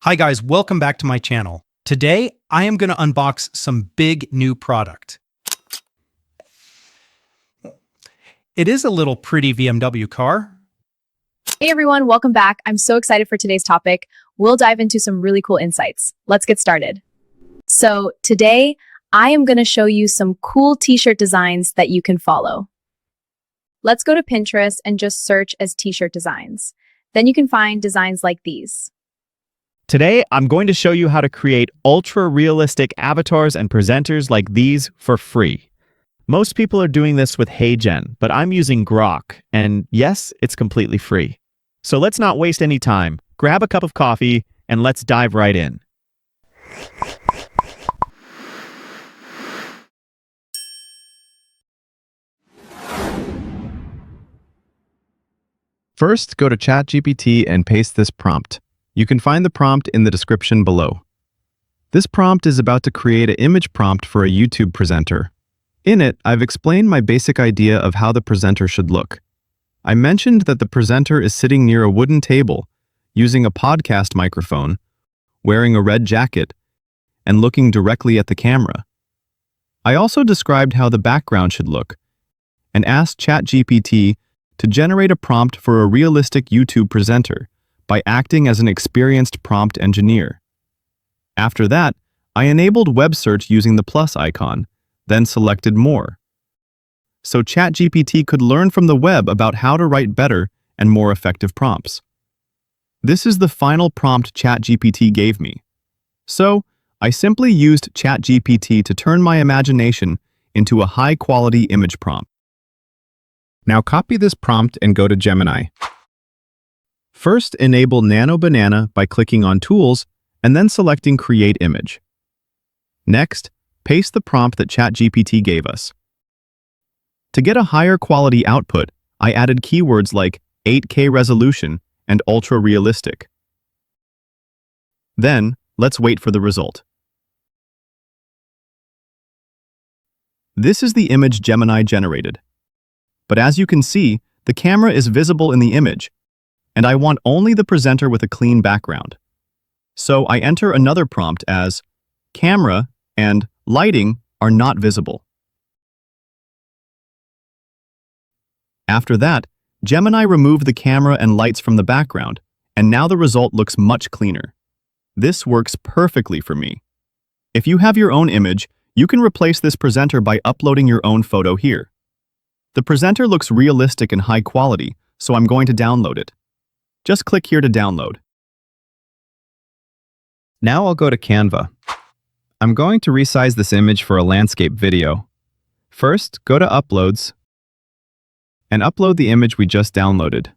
Hi guys, welcome back to my channel. Today, I am going to unbox some big new product. It is a little pretty BMW car. Hey everyone, welcome back. I'm so excited for today's topic. We'll dive into some really cool insights. Let's get started. So today, I am going to show you some cool t-shirt designs that you can follow. Let's go to Pinterest and just search as t-shirt designs. Then you can find designs like these. Today, I'm going to show you how to create ultra-realistic avatars and presenters like these for free. Most people are doing this with HeyGen, but I'm using Grok, and yes, it's completely free. So let's not waste any time. Grab a cup of coffee, and let's dive right in. First, go to ChatGPT and paste this prompt. You can find the prompt in the description below. This prompt is about to create an image prompt for a YouTube presenter. In it, I've explained my basic idea of how the presenter should look. I mentioned that the presenter is sitting near a wooden table, using a podcast microphone, wearing a red jacket, and looking directly at the camera. I also described how the background should look, and asked ChatGPT to generate a prompt for a realistic YouTube presenter by acting as an experienced prompt engineer. After that, I enabled web search using the plus icon, then selected more. So ChatGPT could learn from the web about how to write better and more effective prompts. This is the final prompt ChatGPT gave me. So, I simply used ChatGPT to turn my imagination into a high-quality image prompt. Now copy this prompt and go to Gemini. First, enable Nano Banana by clicking on Tools and then selecting Create Image. Next, paste the prompt that ChatGPT gave us. To get a higher quality output, I added keywords like 8K resolution and ultra-realistic. Then, let's wait for the result. This is the image Gemini generated. But as you can see, the camera is visible in the image, and I want only the presenter with a clean background. So I enter another prompt as camera and lighting are not visible. After that, Gemini removed the camera and lights from the background, and now the result looks much cleaner. This works perfectly for me. If you have your own image, you can replace this presenter by uploading your own photo here. The presenter looks realistic and high quality, so I'm going to download it. Just click here to download. Now I'll go to Canva. I'm going to resize this image for a landscape video. First, go to Uploads and upload the image we just downloaded.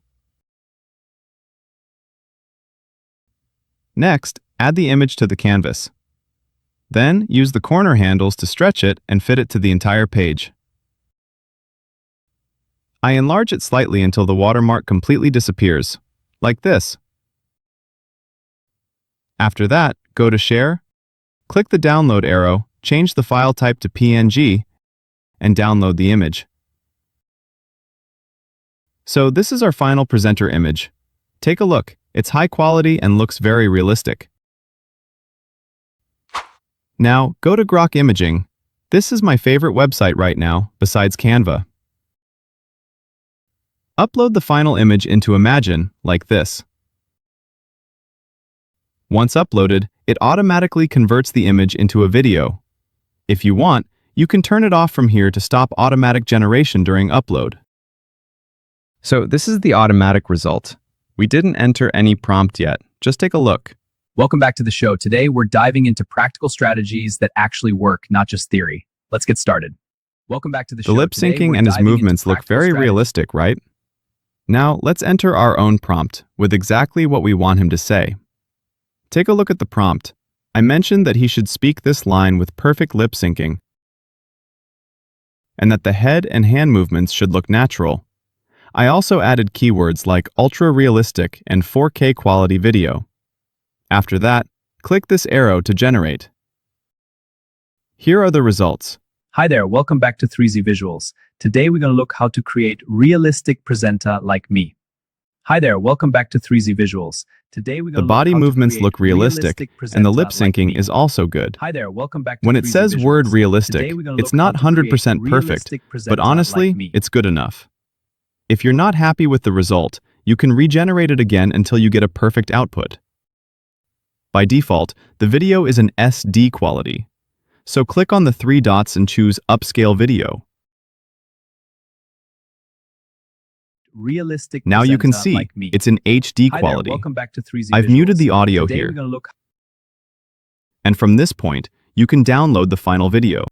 Next, add the image to the canvas. Then, use the corner handles to stretch it and fit it to the entire page. I enlarge it slightly until the watermark completely disappears, like this. After that, go to Share, click the download arrow, change the file type to PNG, and download the image. So this is our final presenter image. Take a look. It's high quality and looks very realistic. Now, go to Grok Imaging. This is my favorite website right now, besides Canva. Upload the final image into Imagine, like this. Once uploaded, it automatically converts the image into a video. If you want, you can turn it off from here to stop automatic generation during upload. So this is the automatic result. We didn't enter any prompt yet. Just take a look. Welcome back to the show. Today, we're diving into practical strategies that actually work, not just theory. Let's get started. Welcome back to the show. The lip syncing and his movements look very realistic, right? Now, let's enter our own prompt with exactly what we want him to say. Take a look at the prompt. I mentioned that he should speak this line with perfect lip syncing, and that the head and hand movements should look natural. I also added keywords like ultra-realistic and 4K quality video. After that, click this arrow to generate. Here are the results. Hi there, welcome back to 3Z Visuals. Today we're going to look how to create realistic presenter like me. Hi there, welcome back to 3Z Visuals. Today we're The going to body look how to movements create look realistic, and the lip presenter like syncing me. is also good. Hi there, welcome back to When it 3Z says word Visuals. realistic, Today we're gonna it's look how not to create 100% perfect, realistic but presenter honestly, like me. it's good enough. If you're not happy with the result, you can regenerate it again until you get a perfect output. By default, the video is an SD quality. So click on the three dots and choose Upscale Video. Realistic Now you can presenter see like me. it's in HD Hi quality. there, welcome back to 3Z I've Visuals. muted the audio Today here. we're going to look And from this point, you can download the final video.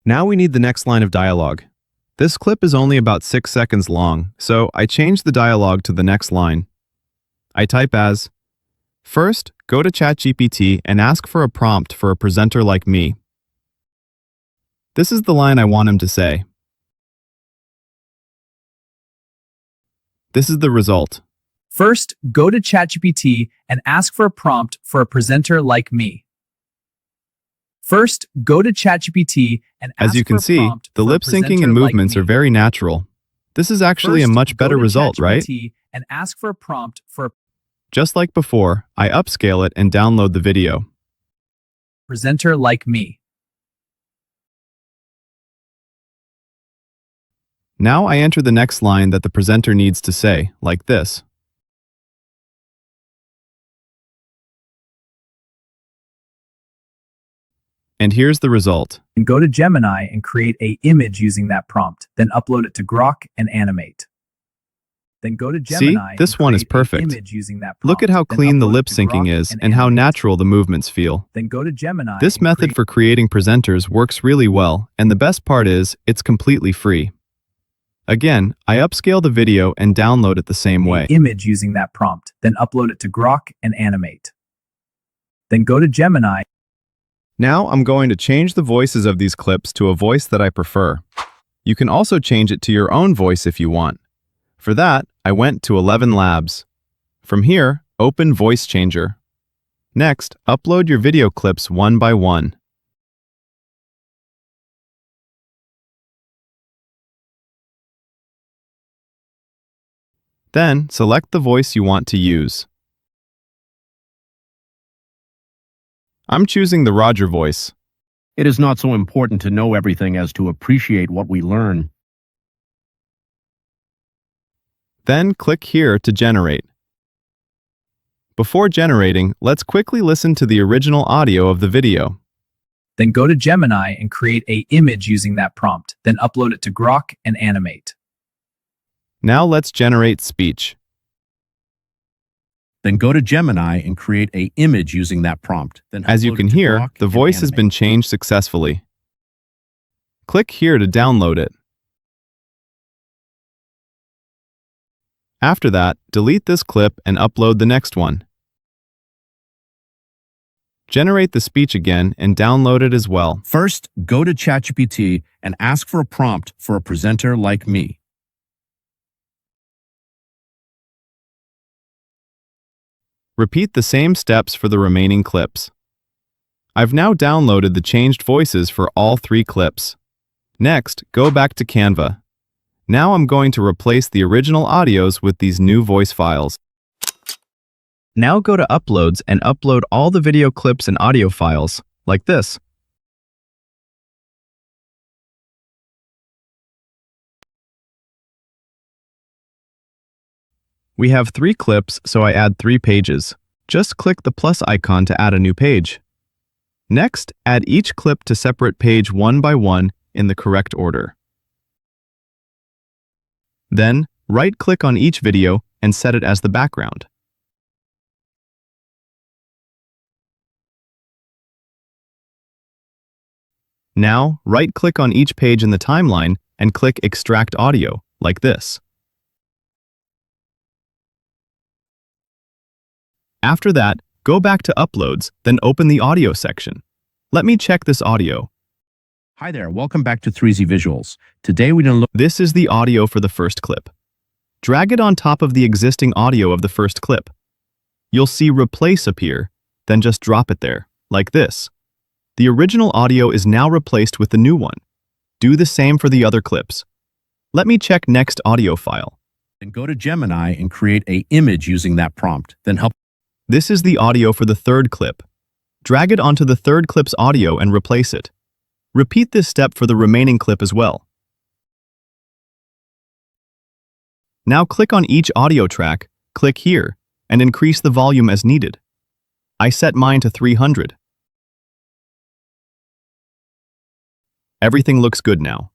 Now we need the next line of dialogue. This clip is only about 6 seconds long, so I changed the dialogue to the next line. I type as, "First, go to ChatGPT and ask for a prompt for a presenter like me." This is the line I want him to say. This is the result. First, go to ChatGPT and ask for a prompt for a presenter like me. First, go to ChatGPT and ask As you for can a see, prompt the for a lip syncing presenter and like movements me. are very natural. This is actually a First, much better go to result, right? ChatGPT and ask for a prompt for a Just like before, I upscale it and download the video. presenter like me. Now I enter the next line that the presenter needs to say, like this. And here's the result. And go to Gemini and create an image using that prompt. Then upload it to Grok and animate. Then go to Gemini this and one is create an perfect. image using that prompt. Look at how Then clean the upload lip it to syncing Grok is and how animate. natural the movements feel. Then go to Gemini. This and method create for creating presenters works really well, and the best part is, it's completely free. Again, I upscale the video and download it the same an way. image using that prompt. Then upload it to Grok and animate. Then go to Gemini. Now I'm going to change the voices of these clips to a voice that I prefer. You can also change it to your own voice if you want. For that, I went to ElevenLabs. From here, open Voice Changer. Next, upload your video clips one by one. Then, select the voice you want to use. I'm choosing the Roger voice. It is not so important to know everything as to appreciate what we learn. Then click here to generate. Before generating, let's quickly listen to the original audio of the video. Then go to Gemini and create an image using that prompt. Then upload it to Grok and animate. Now let's generate speech. Then go to Gemini and create an image using that prompt. Then As you upload can it to hear, Grok the and voice has been animate. changed successfully. Click here to download it. After that, delete this clip and upload the next one. Generate the speech again and download it as well. First, go to ChatGPT and ask for a prompt for a presenter like me. Repeat the same steps for the remaining clips. I've now downloaded the changed voices for all 3 clips. Next, go back to Canva. Now I'm going to replace the original audios with these new voice files. Now go to Uploads and upload all the video clips and audio files, like this. We have 3 clips, so I add 3 pages. Just click the plus icon to add a new page. Next, add each clip to separate page one by one in the correct order. Then, right-click on each video and set it as the background. Now, right-click on each page in the timeline and click Extract Audio, like this. After that, go back to Uploads, then open the audio section. Let me check this audio. Hi there, welcome back to 3Z Visuals. Today we're going to look. This is the audio for the first clip. Drag it on top of the existing audio of the first clip. You'll see Replace appear, then just drop it there, like this. The original audio is now replaced with the new one. Do the same for the other clips. Let me check next audio file. Then go to Gemini and create an image using that prompt. Then help. This is the audio for the third clip. Drag it onto the third clip's audio and replace it. Repeat this step for the remaining clip as well. Now click on each audio track, click here, and increase the volume as needed. I set mine to 300. Everything looks good now.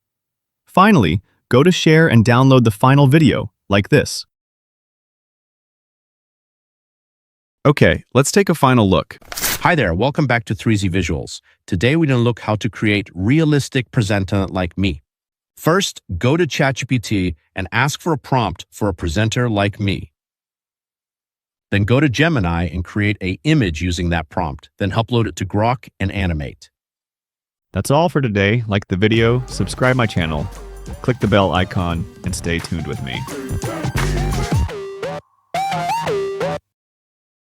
Finally, go to share and download the final video, like this. Okay, let's take a final look. Hi there, welcome back to 3Z Visuals. Today we're going to look how to create realistic presenter like me. First, go to ChatGPT and ask for a prompt for a presenter like me. Then go to Gemini and create an image using that prompt. Then upload it to Grok and animate. That's all for today. Like the video, subscribe my channel, click the bell icon, and stay tuned with me.